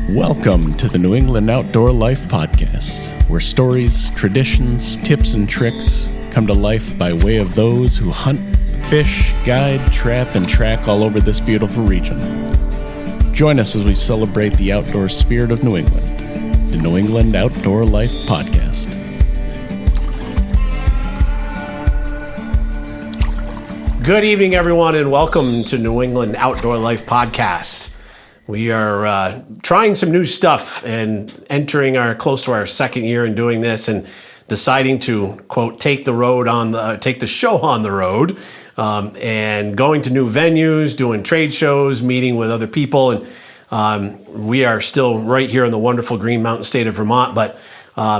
Welcome to the New England Outdoor Life Podcast, where stories, traditions, tips, and tricks come to life by way of those who hunt, fish, guide, trap, and track all over this beautiful region. Join us as we celebrate the outdoor spirit of New England, the New England Outdoor Life Podcast. Good evening, everyone, and welcome to New England Outdoor Life Podcast. We are trying some new stuff and entering close to our second year in doing this, and deciding to quote take the show on the road, and going to new venues, doing trade shows, meeting with other people, and we are still right here in the wonderful Green Mountain state of Vermont, but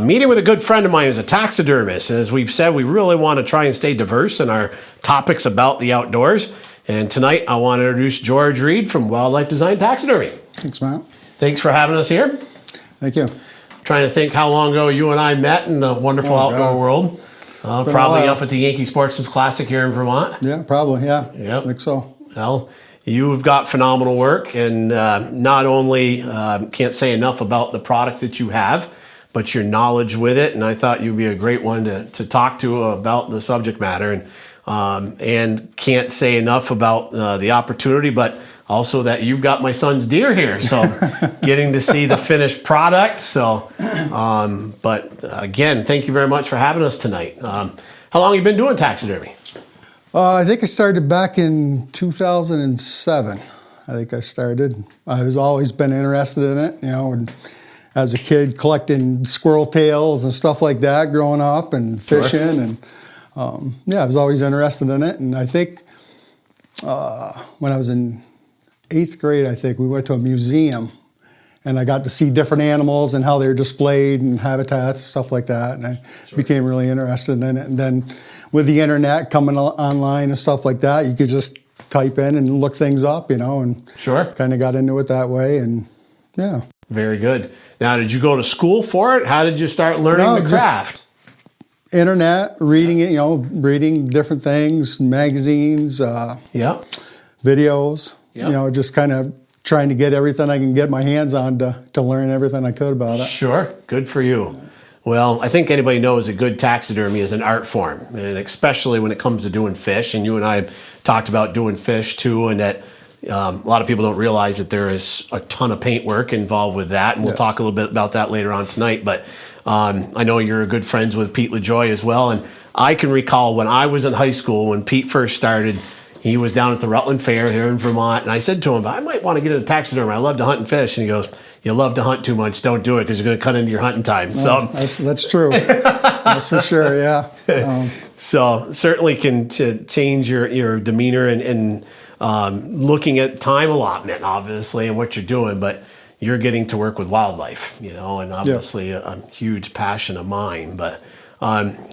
meeting with a good friend of mine who's a taxidermist. And as we've said, we really want to try and stay diverse in our topics about the outdoors. And tonight, I want to introduce George Reed from Wildlife Design Taxidermy. Thanks, Matt. Thanks for having us here. Thank you. Trying to think how long ago you and I met in the wonderful outdoor world. Probably up at the Yankee Sportsman's Classic here in Vermont. Yeah, probably, yeah. Yep. I think so. Well, you've got phenomenal work, and not only can't say enough about the product that you have, but your knowledge with it. And I thought you'd be a great one to talk to about the subject matter. And can't say enough about the opportunity, but also that you've got my son's deer here, so getting to see the finished product. So, but again, thank you very much for having us tonight. How long have you been doing taxidermy? I think I started back in 2007. I think I started. I've always been interested in it, and as a kid collecting squirrel tails and stuff like that growing up and fishing. Sure. And I was always interested in it. And I think when I was in 8th grade, I think we went to a museum, and I got to see different animals and how they're displayed and habitats and stuff like that. And I became really interested in it. And then with the internet coming online and stuff like that, you could just type in and look things up, and kind of got into it that way. And yeah. Very good. Now, did you go to school for it? How did you start learning the craft? Internet, reading it, reading different things, magazines, videos, just kind of trying to get everything I can get my hands on to learn everything I could about it. Sure. Good for you. Well, I think anybody knows that good taxidermy is an art form, and especially when it comes to doing fish. And you and I have talked about doing fish too, and that a lot of people don't realize that there is a ton of paint work involved with that, and we'll talk a little bit about that later on tonight. But I know you're good friends with Pete LaJoy as well, and I can recall when I was in high school, when Pete first started, he was down at the Rutland Fair here in Vermont, and I said to him, I might want to get into taxidermy. I love to hunt and fish. And he goes, you love to hunt too much, don't do it, because you're going to cut into your hunting time. So that's true. That's for sure, yeah. So certainly can change your demeanor and looking at time allotment, obviously, and what you're doing, but you're getting to work with wildlife, and obviously a huge passion of mine. But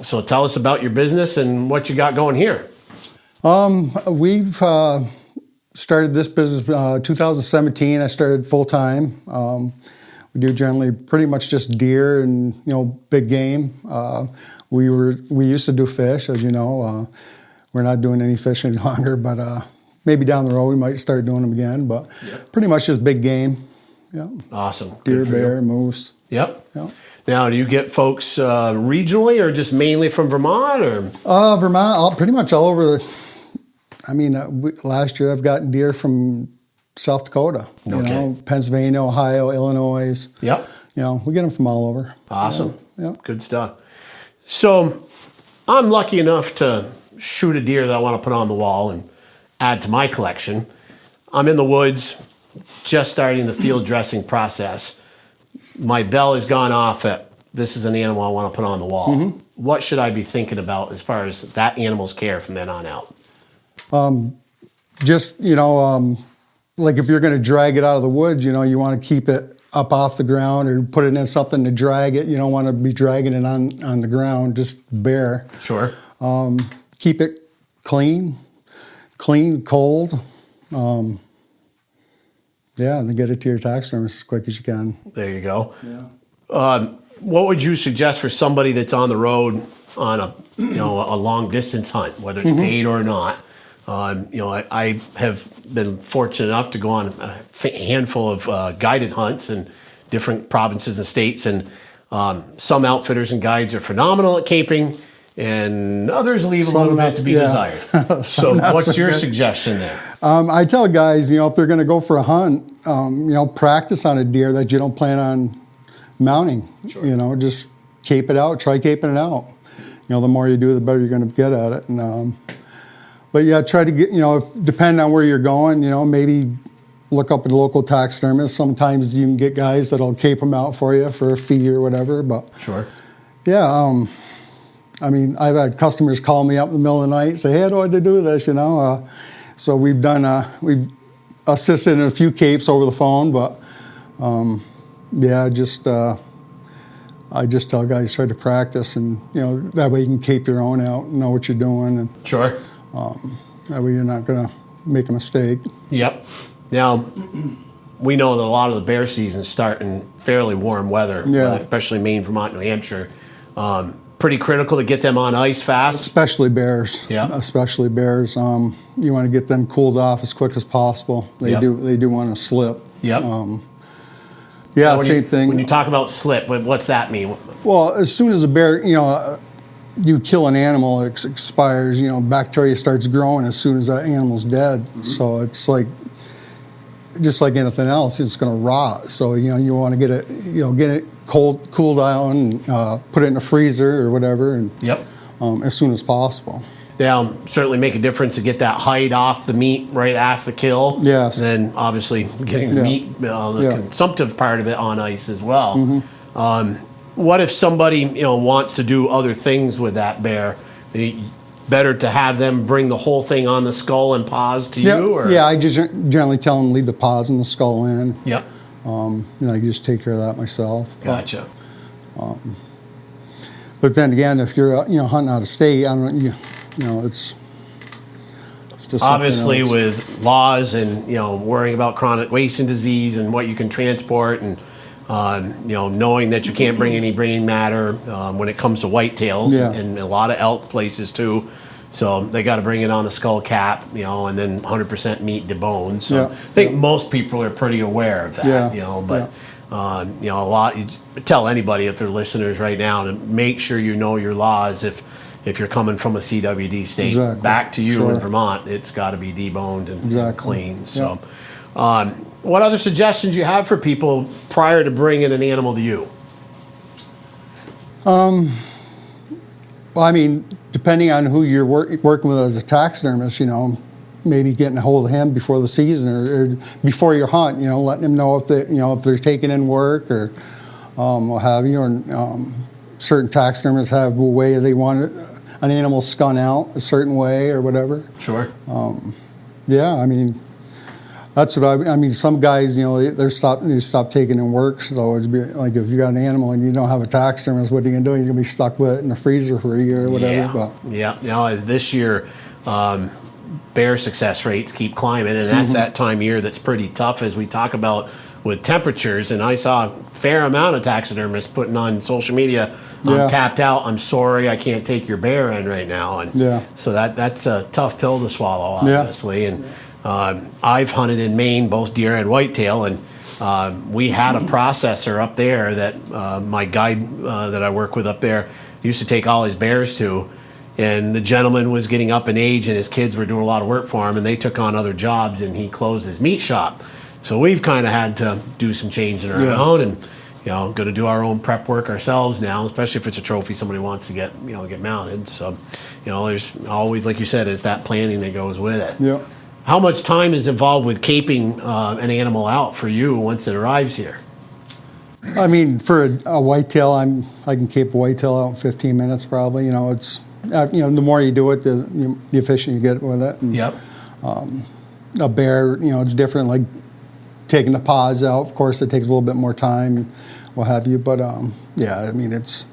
so tell us about your business and what you got going here. We've started this business 2017. I started full time. We do generally pretty much just deer and big game. We used to do fish, as you know. We're not doing any fish any longer, but maybe down the road we might start doing them again. But pretty much just big game. Yeah. Awesome. Deer, bear, moose. Yep. Now, do you get folks regionally or just mainly from Vermont, or? Vermont, pretty much all over last year I've gotten deer from South Dakota, Pennsylvania, Ohio, Illinois. Yep. We get them from all over. Awesome. Good stuff. So I'm lucky enough to shoot a deer that I want to put on the wall and add to my collection. I'm in the woods, just starting the field dressing process. My bell has gone off at, this is an animal I want to put on the wall. Mm-hmm. What should I be thinking about as far as that animal's care from then on out? Like if you're going to drag it out of the woods, you want to keep it up off the ground or put it in something to drag it. You don't want to be dragging it on the ground, just bare. Sure. Keep it clean, cold. And then get it to your taxidermist as quick as you can. There you go. Yeah. What would you suggest for somebody that's on the road on a long distance hunt, whether it's paid or not? I have been fortunate enough to go on a handful of guided hunts in different provinces and states, and some outfitters and guides are phenomenal at caping, and others leave a little bit to be desired. So what's your suggestion there? I tell guys, if they're going to go for a hunt, practice on a deer that you don't plan on mounting. Sure. Just cape it out, try caping it out. The more you do, the better you're going to get at it. And, but yeah, try to get, depending on where you're going, maybe look up a local taxidermist. Sometimes you can get guys that'll cape them out for you for a fee or whatever. But sure. Yeah, I've had customers call me up in the middle of the night and say, hey, I don't know what to do with this, So we've assisted in a few capes over the phone, but I just tell guys try to practice, and that way you can cape your own out, know what you're doing, and sure. That way you're not going to make a mistake. Yep. Now, we know that a lot of the bear seasons start in fairly warm weather, especially Maine, Vermont, New Hampshire. Pretty critical to get them on ice fast. Especially bears. Yeah. Especially bears. You want to get them cooled off as quick as possible. They do want to slip. Yep. Same thing. When you talk about slip, what's that mean? Well, as soon as a bear, you kill an animal, it expires. Bacteria starts growing as soon as that animal's dead. Mm-hmm. So it's like, just like anything else, it's going to rot. So you want to get it cool down, put it in a freezer or whatever, and as soon as possible. Now, certainly make a difference to get that hide off the meat right after the kill. Yes. Then obviously getting the meat, the consumptive part of it on ice as well. Mm-hmm. What if somebody wants to do other things with that bear? Better to have them bring the whole thing on the skull and paws to you? Or? Yeah, I just generally tell them leave the paws and the skull in. Yep. I just take care of that myself. Gotcha. But then again, if you're hunting out of state, it's just obviously with laws and worrying about chronic wasting disease and what you can transport, and knowing that you can't bring any brain matter when it comes to whitetails, and a lot of elk places too. So they got to bring it on a skull cap, and then 100% meat deboned. So I think most people are pretty aware of that, But a lot. You tell anybody if they're listeners right now to make sure you know your laws. If you're coming from a CWD state back to you in Vermont, it's got to be deboned and clean. So, what other suggestions you have for people prior to bringing an animal to you? Depending on who you're working with as a taxidermist, maybe getting a hold of him before the season or before your hunt, letting them know if they're taking in work or what have you. And certain taxidermists have a way they want an animal skun out a certain way or whatever. Sure. That's what some guys, they stop taking in work. So it'd be like if you got an animal and you don't have a taxidermist, what are you gonna do? You're gonna be stuck with it in the freezer for a year or whatever. This year, bear success rates keep climbing, and that's that time of year that's pretty tough, as we talk about with temperatures. And I saw a fair amount of taxidermists putting on social media, I'm capped out, I'm sorry, I can't take your bear in right now. And so that's a tough pill to swallow, obviously. And I've hunted in Maine, both deer and whitetail, and we had a processor up there that my guide that I work with up there used to take all his bears to. And the gentleman was getting up in age, and his kids were doing a lot of work for him, and they took on other jobs, and he closed his meat shop. So we've kind of had to do some changing around, and going to do our own prep work ourselves now, especially if it's a trophy somebody wants to get mounted. So there's always, like you said, it's that planning that goes with it. Yeah. How much time is involved with caping an animal out for you once it arrives here? For a whitetail, I can cape a whitetail out in 15 minutes probably. It's the more you do it, the efficient you get with it. And, a bear, it's different. Like taking the paws out, of course, it takes a little bit more time, and what have you. But it's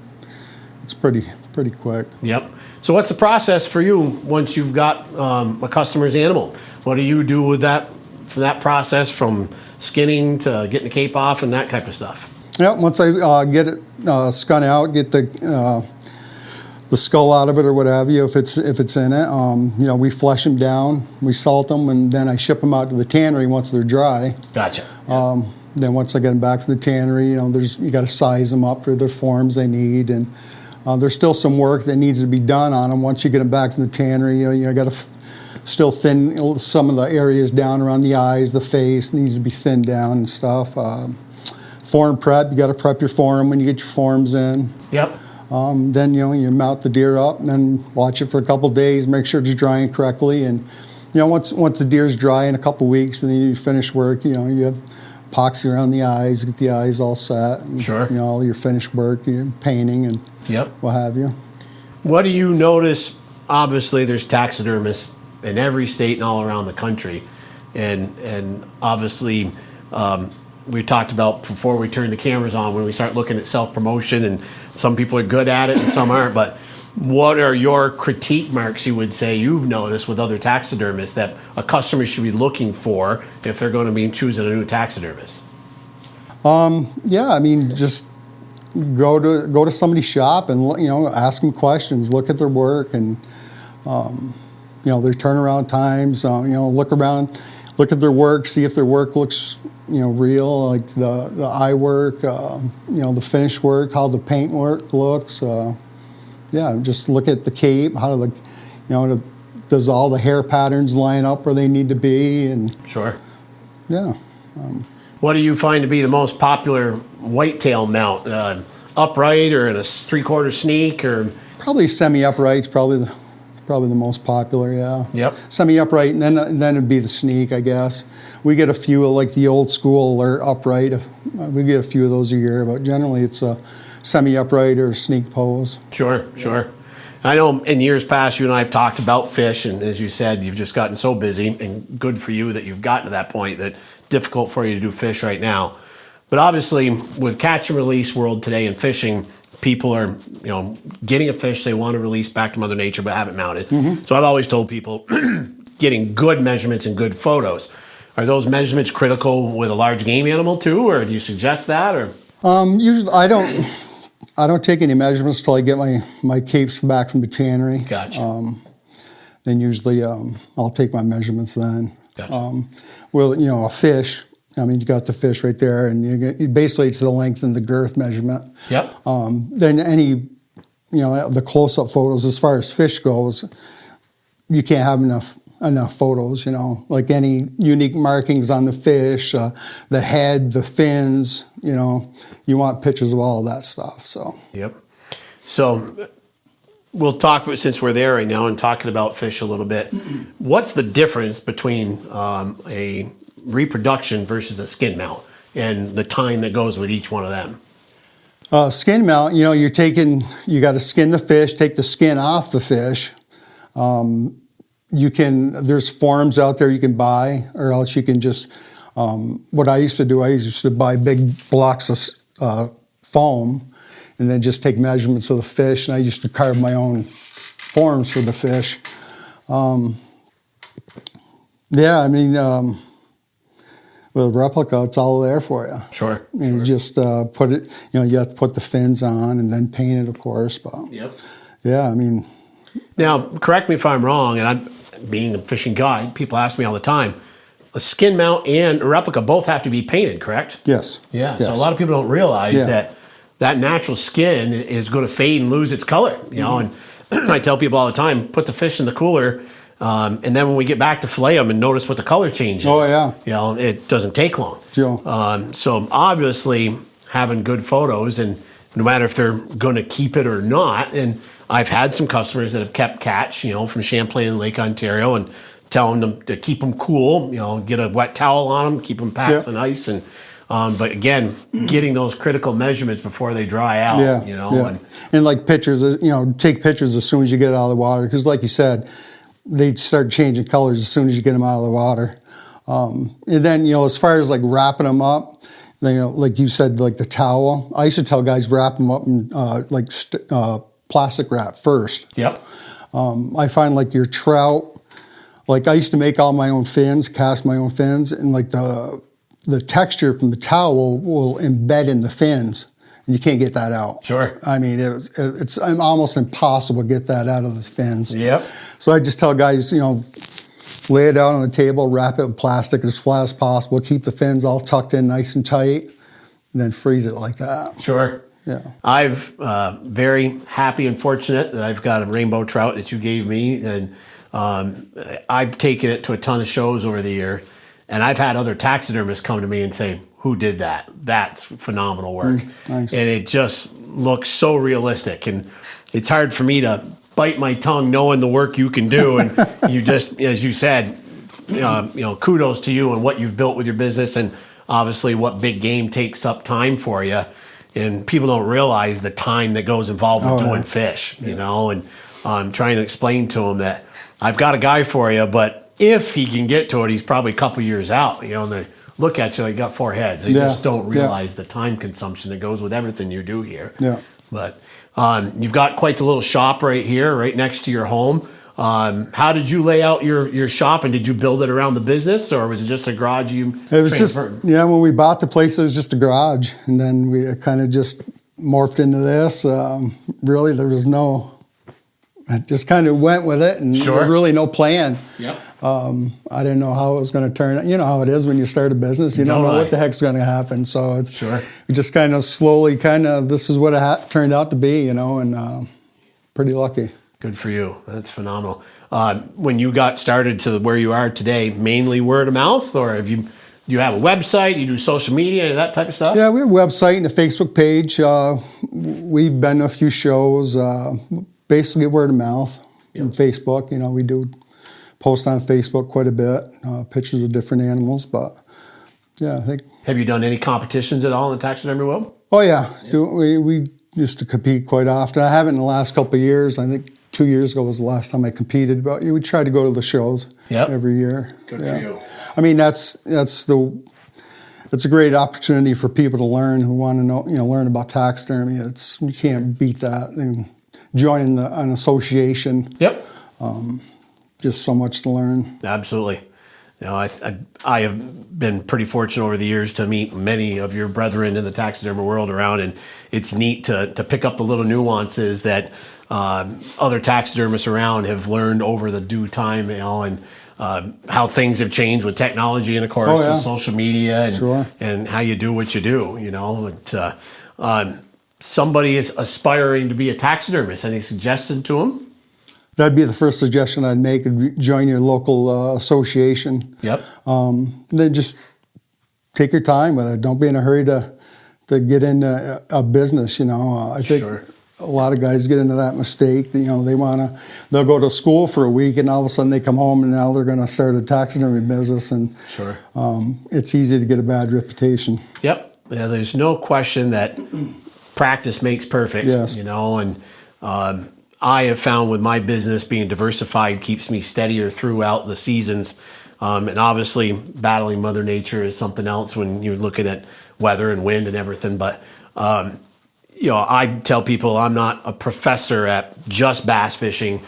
pretty quick. Yep. So what's the process for you once you've got a customer's animal? What do you do with that, for that process, from skinning to getting the cape off and that type of stuff? Yeah, once I get it skun out, get the the skull out of it or what have you if it's in it. We flesh them down, we salt them, and then I ship them out to the tannery once they're dry. Gotcha. Then once I get them back from the tannery, you got to size them up for the forms they need, and there's still some work that needs to be done on them once you get them back from the tannery. You got to still thin some of the areas down around the eyes, the face needs to be thinned down and stuff. Form prep, you got to prep your form when you get your forms in. Yep. Then you mount the deer up and then watch it for a couple days, make sure it's drying correctly, and once the deer's dry in a couple weeks, and then you finish work. You have epoxy around the eyes, get the eyes all set. And, sure. All your finished work, your painting and what have you. What do you notice? Obviously, there's taxidermists in every state and all around the country, and obviously. We talked about before we turn the cameras on when we start looking at self-promotion, and some people are good at it and some aren't, but what are your critique marks you would say you've noticed with other taxidermists that a customer should be looking for if they're going to be choosing a new taxidermist? Just go to somebody's shop and ask them questions, look at their work, and their turnaround times. Look around, look at their work, see if their work looks real, like the eye work, the finish work, how the paint work looks. Just look at the cape, how does all the hair patterns line up where they need to be, and sure. Yeah. What do you find to be the most popular whitetail mount? Upright or in a 3/4 sneak, or probably semi-upright's probably the most popular, yeah. Yep. Semi-upright, and then it'd be the sneak, I guess. We get a few of like the old school alert upright. We get a few of those a year, but generally it's a semi-upright or a sneak pose. Sure. I know in years past you and I have talked about fish, and as you said, you've just gotten so busy, and good for you that you've gotten to that point that difficult for you to do fish right now. But obviously with catch and release world today in fishing, people are, getting a fish they want to release back to Mother Nature but haven't mounted. Mm-hmm. So I've always told people getting good measurements and good photos. Are those measurements critical with a large game animal too, or do you suggest that? Or usually I don't take any measurements till I get my capes back from the tannery. Gotcha. Then usually I'll take my measurements then. Gotcha. A fish. You got the fish right there, and basically it's the length and the girth measurement. Yep. Then any, the close-up photos as far as fish goes, you can't have enough photos. Like any unique markings on the fish, the head, the fins. You want pictures of all of that stuff. So. Yep. So we'll talk, since we're there right now and talking about fish a little bit. What's the difference between a reproduction versus a skin mount and the time that goes with each one of them? Skin mount, you got to skin the fish, take the skin off the fish. There's forms out there you can buy, or else you can just, what I used to do, I used to buy big blocks of foam and then just take measurements of the fish, and I used to carve my own forms for the fish. With a replica, it's all there for you. Sure. You just put it, you have to put the fins on and then paint it, of course. But yep. Yeah, Now, correct me if I'm wrong, and I'm being a fishing guide, people ask me all the time, a skin mount and a replica both have to be painted, correct? Yes. Yeah, yes. So a lot of people don't realize that natural skin is going to fade and lose its color, and I tell people all the time, put the fish in the cooler, and then when we get back to fillet them and notice what the color change is. Oh, yeah. It doesn't take long. Sure. So obviously having good photos, and no matter if they're going to keep it or not, and I've had some customers that have kept catch, from Champlain and Lake Ontario, and telling them to keep them cool, get a wet towel on them, keep them packed on ice, and but again, getting those critical measurements before they dry out, And like pictures, take pictures as soon as you get out of the water, because like you said, they start changing colors as soon as you get them out of the water. And then, as far as like wrapping them up, like you said, like the towel, I used to tell guys wrap them up in plastic wrap first. Yep. I find like your trout, like I used to make all my own fins, cast my own fins, and like the texture from the towel will embed in the fins. and you can't get that out. Sure. I mean, it's almost impossible to get that out of the fins. Yep. So I just tell guys, lay it out on the table, wrap it in plastic as flat as possible, keep the fins all tucked in nice and tight, and then freeze it like that. Sure. Yeah. I've very happy and fortunate that I've got a rainbow trout that you gave me, and I've taken it to a ton of shows over the year, and I've had other taxidermists come to me and say, "Who did that? That's phenomenal work." Nice. And it just looks so realistic, and it's hard for me to bite my tongue knowing the work you can do, and you just, as you said, kudos to you and what you've built with your business, and obviously what big game takes up time for you. And people don't realize the time that goes involved with doing fish, and I'm trying to explain to them that I've got a guy for you, but if he can get to it, he's probably a couple years out, and they look at you like you got four heads. They just don't realize the time consumption that goes with everything you do here. Yeah. But you've got quite the little shop right here, right next to your home. How did you lay out your shop, and did you build it around the business, or was it just a garage you It was transferred? when we bought the place, it was just a garage, and then we kind of just morphed into this. Really, there was I just kind of went with it, and there was really no plan. Yep. I didn't know how it was going to turn out. You know how it is when you start a business. You don't know what the heck's going to happen. So it's we just kind of slowly this is what it turned out to be, and pretty lucky. Good for you. That's phenomenal. When you got started to where you are today, mainly word of mouth, or have you have a website, you do social media, that type of stuff? Yeah, we have a website and a Facebook page. We've been to a few shows, basically word of mouth and Facebook. We do post on Facebook quite a bit, pictures of different animals, but yeah, I think. Have you done any competitions at all in the taxidermy world? Oh yeah. We used to compete quite often. I haven't in the last couple of years. I think 2 years ago was the last time I competed, but we try to go to the shows every year. Good for you. I mean, it's a great opportunity for people to learn who want to learn about taxidermy. You can't beat that. And joining an association. Yep. Just so much to learn. Absolutely. I have been pretty fortunate over the years to meet many of your brethren in the taxidermy world around, and it's neat to pick up the little nuances that other taxidermists around have learned over the due time, and how things have changed with technology, and of course with social media, and how you do what you do. Somebody is aspiring to be a taxidermist. Any suggestion to them? That'd be the first suggestion I'd make, would join your local association. Yep. Then just take your time with it. Don't be in a hurry to get into a business, I think a lot of guys get into that mistake. They'll go to school for a week, and all of a sudden they come home and now they're going to start a taxidermy business, and it's easy to get a bad reputation. Yep. Yeah, there's no question that practice makes perfect. Yes. And I have found with my business being diversified keeps me steadier throughout the seasons. And obviously battling Mother Nature is something else when you're looking at weather and wind and everything. But, I tell people I'm not a professor at just bass fishing.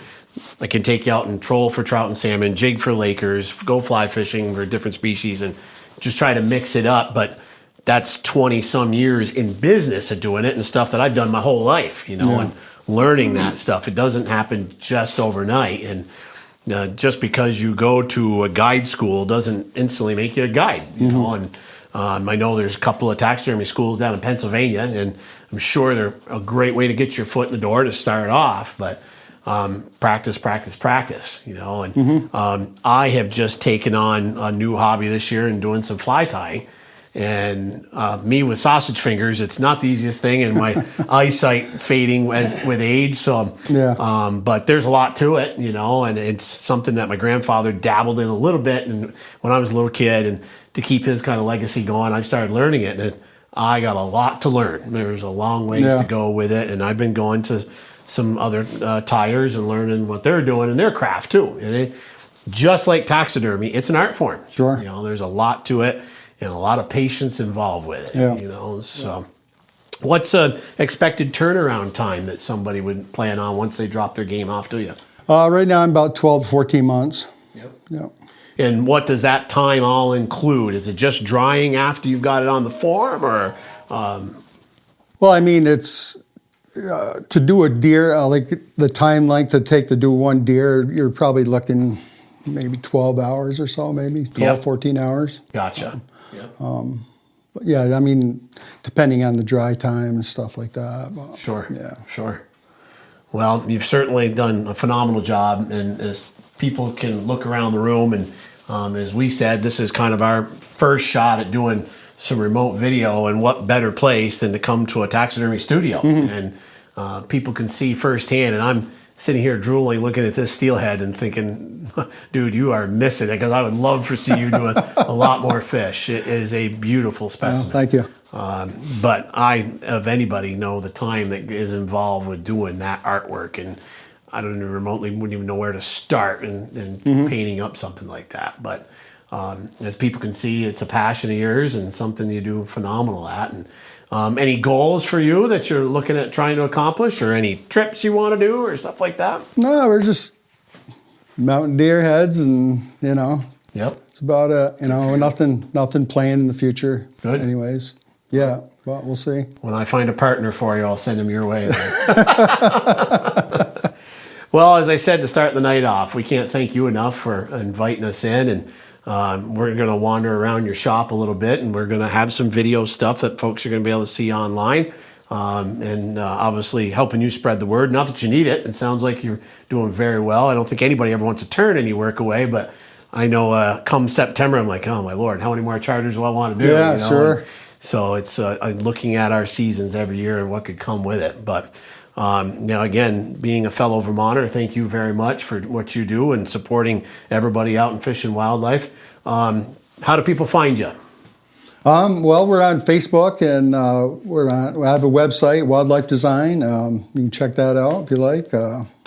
I can take you out and troll for trout and salmon, jig for lakers, go fly fishing for different species, and just try to mix it up. But that's 20 some years in business of doing it, and stuff that I've done my whole life, and learning that stuff. It doesn't happen just overnight. And just because you go to a guide school doesn't instantly make you a guide, and I know there's a couple of taxidermy schools down in Pennsylvania, and I'm sure they're a great way to get your foot in the door to start off, but practice, and I have just taken on a new hobby this year and doing some fly tying. And me with sausage fingers, it's not the easiest thing, and my eyesight fading with age. So, but there's a lot to it, and it's something that my grandfather dabbled in a little bit, and when I was a little kid, and to keep his kind of legacy going, I started learning it, and I got a lot to learn. There's a long ways to go with it, and I've been going to some other tyers and learning what they're doing in their craft too. And just like taxidermy, it's an art form. Sure. There's a lot to it, and a lot of patience involved with it. So what's an expected turnaround time that somebody would plan on once they drop their game off to you? Right now I'm about 12 to 14 months. Yep. And what does that time all include? Is it just drying after you've got it on the form, or Well, I mean, it's to do a deer, like the time length to take to do one deer, you're probably looking maybe 12 hours or so, maybe 12, 14 hours. Gotcha. But yeah, I mean, depending on the dry time and stuff like that. But, Sure. Yeah. Sure. Well, you've certainly done a phenomenal job, and as people can look around the room, and as we said, this is kind of our first shot at doing some remote video, and what better place than to come to a taxidermy studio, and people can see firsthand. And I'm sitting here drooling, looking at this steelhead and thinking, dude, you are missing it, because I would love to see you doing a lot more fish. It is a beautiful specimen. Thank you. But I, of anybody, know the time that is involved with doing that artwork, and I don't even wouldn't even know where to start in painting up something like that. But as people can see, it's a passion of yours and something you do phenomenal at. And any goals for you that you're looking at trying to accomplish, or any trips you want to do or stuff like that? No, we're just mountain deer heads, and Yep. it's about it. Nothing planned in the future. Good. Anyways, yeah, well, we'll see. When I find a partner for you, I'll send him your way. Well, as I said to start the night off, we can't thank you enough for inviting us in, and we're going to wander around your shop a little bit, and we're going to have some video stuff that folks are going to be able to see online, and obviously helping you spread the word. Not that you need it. It sounds like you're doing very well. I don't think anybody ever wants to turn any work away, but I know come September, I'm like, oh my Lord, how many more charters do I want to do? Yeah, sure. And so it's looking at our seasons every year and what could come with it. But again, being a fellow Vermonter, thank you very much for what you do and supporting everybody out in Fish and Wildlife. How do people find you? Well, we're on Facebook, and we have a website, Wildlife Design. You can check that out if you like.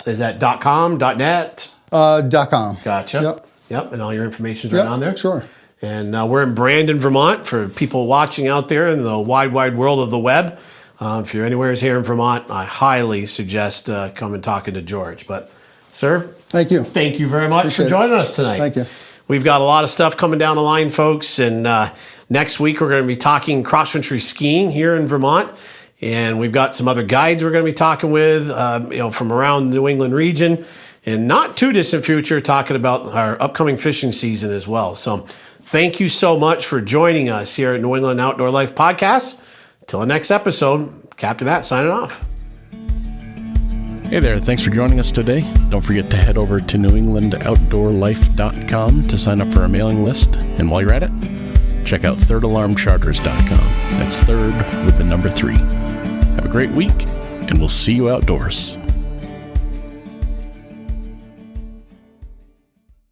Is that .com, .net? .com. Gotcha. Yep, and all your information's right on there? Sure. And we're in Brandon, Vermont, for people watching out there in the wide, wide world of the web. If you're anywhere here in Vermont, I highly suggest coming talking to George. But, sir, thank you very much for joining us tonight. Thank you. We've got a lot of stuff coming down the line, folks, and next week we're going to be talking cross-country skiing here in Vermont, and we've got some other guides we're going to be talking with, from around the New England region, and not too distant future, talking about our upcoming fishing season as well. So thank you so much for joining us here at New England Outdoor Life Podcast. Till the next episode, Captain Matt signing off. Hey there, thanks for joining us today. Don't forget to head over to newenglandoutdoorlife.com to sign up for our mailing list. And while you're at it, check out thirdalarmcharters.com. That's third with the number 3. Have a great week, and we'll see you outdoors.